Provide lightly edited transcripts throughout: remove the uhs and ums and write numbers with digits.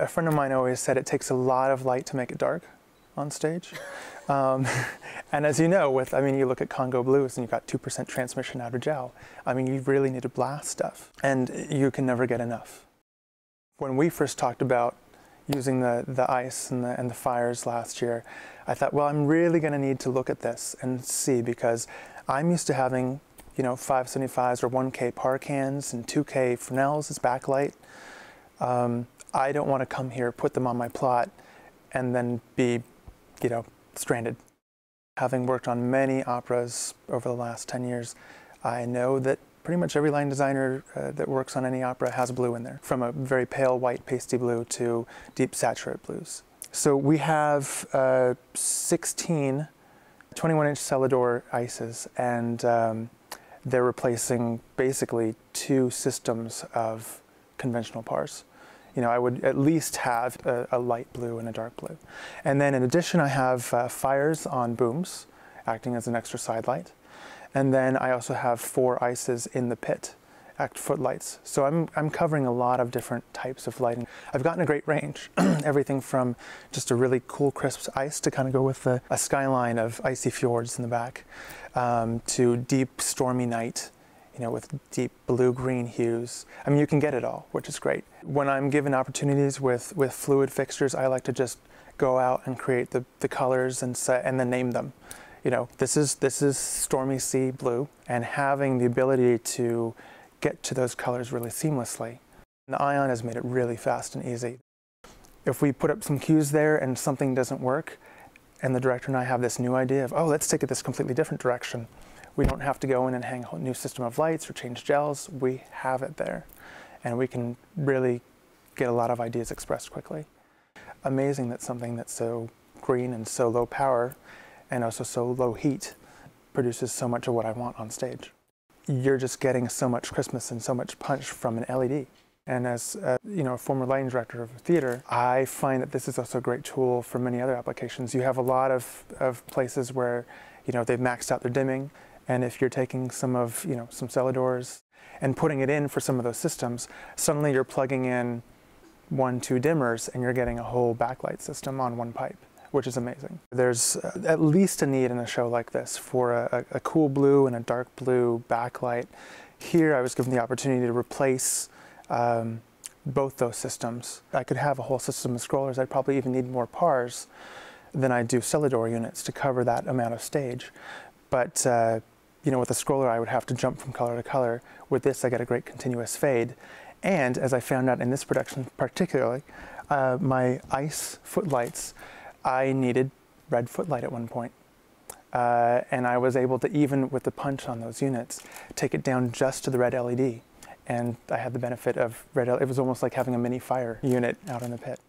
A friend of mine always said it takes a lot of light to make it dark on stage. And as you know, you look at Congo blues and you've got 2% transmission out of gel. I mean, you really need to blast stuff, and you can never get enough. When we first talked about using the ice and the fires last year, I thought, well, I'm really going to need to look at this and see, because I'm used to having, 575s or 1K par cans and 2K Fresnels as backlight. I don't want to come here, put them on my plot, and then be, stranded. Having worked on many operas over the last 10 years, I know that pretty much every line designer that works on any opera has blue in there, from a very pale white pasty blue to deep saturate blues. So we have 16 21-inch Celador ices, and they're replacing basically 2 systems of conventional pars. I would at least have a light blue and a dark blue. And then in addition, I have fires on booms, acting as an extra side light. And then I also have 4 ices in the pit, act footlights. So I'm covering a lot of different types of lighting. I've gotten a great range, everything from just a really cool crisp ice to kind of go with a skyline of icy fjords in the back, to deep stormy night, with deep blue-green hues. I mean, you can get it all, which is great. When I'm given opportunities with fluid fixtures, I like to just go out and create the colors and then name them. This is Stormy Sea blue, and having the ability to get to those colors really seamlessly. And the Ion has made it really fast and easy. If we put up some cues there and something doesn't work, and the director and I have this new idea of, oh, let's take it this completely different direction. We don't have to go in and hang a whole new system of lights or change gels. We have it there, and we can really get a lot of ideas expressed quickly. Amazing that something that's so green and so low power and also so low heat produces so much of what I want on stage. You're just getting so much crispness and so much punch from an LED. And as a former lighting director of a theater, I find that this is also a great tool for many other applications. You have a lot of places where they've maxed out their dimming. And if you're taking some of, some Celadors and putting it in for some of those systems, suddenly you're plugging in 1, 2 dimmers and you're getting a whole backlight system on one pipe, which is amazing. There's at least a need in a show like this for a cool blue and a dark blue backlight. Here I was given the opportunity to replace both those systems. I could have a whole system of scrollers. I'd probably even need more pars than I do Celador units to cover that amount of stage. But with a scroller, I would have to jump from color to color. With this, I get a great continuous fade. And as I found out in this production particularly, my ice footlights, I needed red footlight at one point. And I was able to, even with the punch on those units, take it down just to the red LED. And I had the benefit of red LED. It was almost like having a mini fire unit out in the pit.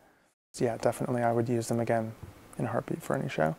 So yeah, definitely I would use them again in a heartbeat for any show.